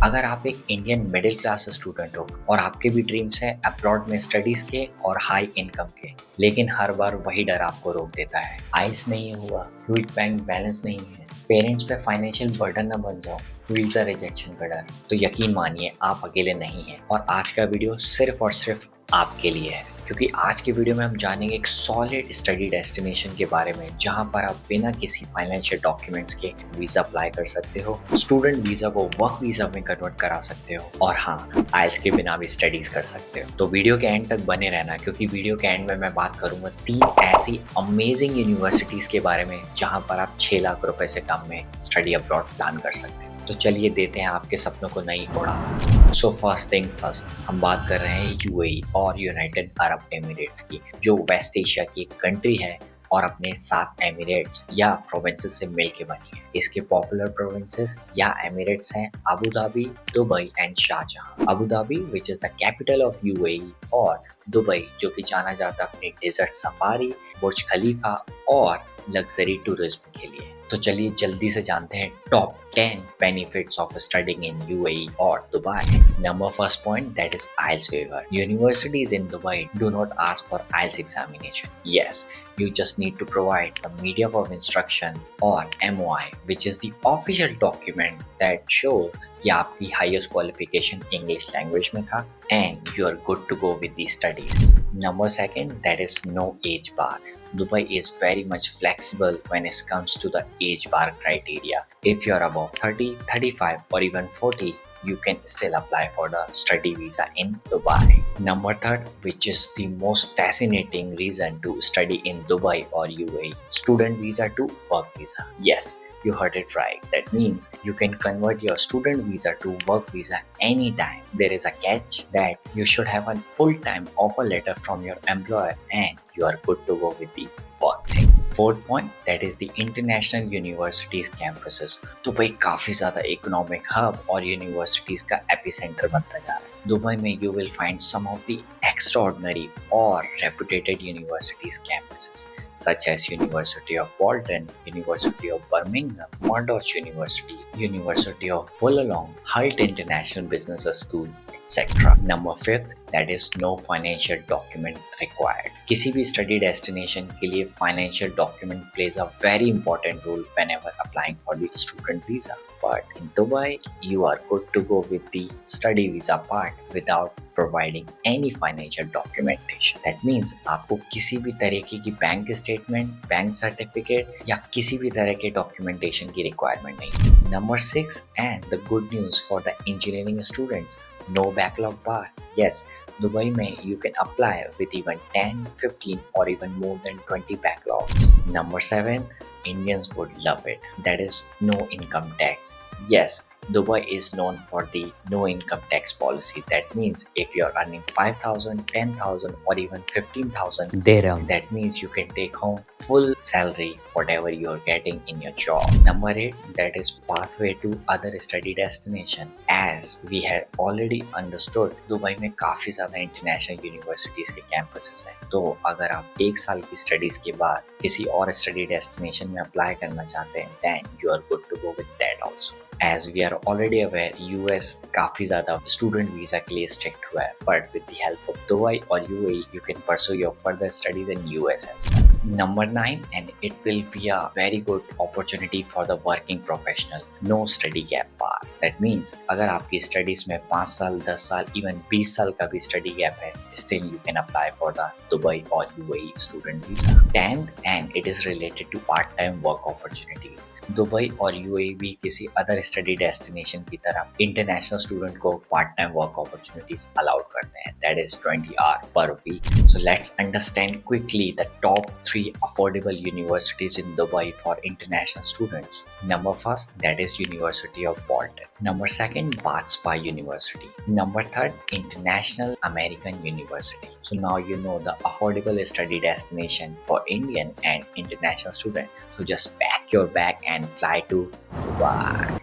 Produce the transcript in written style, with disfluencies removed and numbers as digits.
अगर आप एक इंडियन मिडिल क्लास स्टूडेंट हो और आपके भी ड्रीम्स हैं अब्रॉड में स्टडीज के और हाई इनकम के, लेकिन हर बार वही डर आपको रोक देता है। आइस नहीं हुआ, क्विक बैंक बैलेंस नहीं है, पेरेंट्स पे फाइनेंशियल बर्डन न बन जाओ, वीजा रिजेक्शन का डर, तो यकीन मानिए आप अकेले नहीं हैं। और आज का वीडियो सिर्फ और सिर्फ आपके लिए है, क्योंकि आज की वीडियो में हम जानेंगे एक सॉलिड स्टडी डेस्टिनेशन के बारे में जहां पर आप बिना किसी फाइनेंशियल डॉक्यूमेंट्स के वीजा अप्लाई कर सकते हो, स्टूडेंट वीजा को वर्क वीजा में कन्वर्ट करा सकते हो और हाँ, आइल्स के बिना भी स्टडीज कर सकते हो। तो वीडियो के एंड तक बने रहना, क्योंकि वीडियो के एंड में मैं बात करूंगा 3 ऐसी अमेजिंग यूनिवर्सिटीज के बारे में जहां पर आप 6 लाख रुपए से कम में स्टडी अब्रॉड प्लान कर सकते हो। तो चलिए देते हैं आपके सपनों को नई उड़ान। सो फर्स्ट थिंग फर्स्ट, हम बात कर रहे हैं यूएई और यूनाइटेड अरब एमिरेट्स की, जो वेस्ट एशिया की एक कंट्री है और अपने 7 एमिरेट्स या प्रोविंसेस से मिलके बनी है। इसके पॉपुलर प्रोविंसेस या एमिरेट्स हैं Abu Dhabi, Dubai and Sharjah. Abu Dhabi which is the capital of UAE, और दुबई जो कि जाना जाता है अपनी डेजर्ट सफारी, बुर्ज खलीफा और लग्जरी टूरिज्म के लिए। तो चलिए जल्दी से जानते हैं top 10 benefits of studying in UAE और Dubai. Number first point, that is IELTS waiver. Universities in Dubai do not ask for IELTS examination. Yes, you just need to provide the medium of instruction or MOI, which is the official document that shows कि आपकी highest qualification English language में था and you are good to go with the studies. Number second, that is no age bar. Dubai is very much flexible when it comes to the age bar criteria. If you are above 30, 35 or even 40, you can still apply for the study visa in Dubai. Number third, which is the most fascinating reason to study in Dubai or UAE, student visa to work visa. Yes, you heard it right. That means you can convert your student visa to work visa anytime. There is a catch that you should have a full-time offer letter from your employer and you are good to go with the work thing. Fourth point, that is the international universities campuses. तो भाई काफी ज्यादा economic hub और universities का epicentre बनता जा रहा है। दुबई में you will find some of the extraordinary or reputed universities campuses such as University of Bolton, University of Birmingham, Murdoch University, University of Wollongong, Hult International Business School, etc. Number 5th, that is no financial document required. किसी भी study destination के लिए financial document plays a very important role whenever applying for the student visa. But in Dubai, you are good to go with the study visa part without providing any financial documentation. That means आपको किसी भी तरीके की bank statement, bank certificate या किसी भी तरह के डॉक्यूमेंटेशन की रिक्वायरमेंट नहीं। Number 6, and the good news for the engineering students, no backlog bar. Yes, Dubai में you can apply with even 10, 15 or even more than 20 backlogs. Number 7, Indians would love it. That is no income tax. Yes, Dubai is known for the no income tax policy. That means if you're earning 5,000, 10,000 or even 15,000 dirham, that means you can take home full salary whatever you're getting in your job. Number 8, that is pathway to other study destination. As we had already understood, Dubai में काफी ज़्यादा international universities के campuses हैं। तो अगर आप 1 साल की studies के बाद किसी और study destination में apply करना चाहते हैं, then you are good to go with that also. As we are already aware, US काफी ज़्यादा student visa के लिए strict हुआ है, but with the help of Dubai or UAE, you can pursue your further studies in US as well. Number 9, and it will be a very good opportunity for the working professional. No study gap bar. That means अगर आपकी studies में 5 साल, 10 साल, even 20 साल का भी study gap है, still you can apply for the Dubai or UAE student visa. 10th, and it is related to part-time work opportunities. Dubai और UAE भी किसी अदर स्टडी डेस्टिनेशन की तरह इंटरनेशनल स्टूडेंट को part time work opportunities allowed करते हैं, that is 20 hour per week. So let's understand quickly the top 3 affordable universities in Dubai for international students. Number first, that is university of Bolton. Number 2, Bath Spa University. Number 3, International American University. So now you know the affordable study destination for Indian and international students. So just pack your bag and fly to Dubai.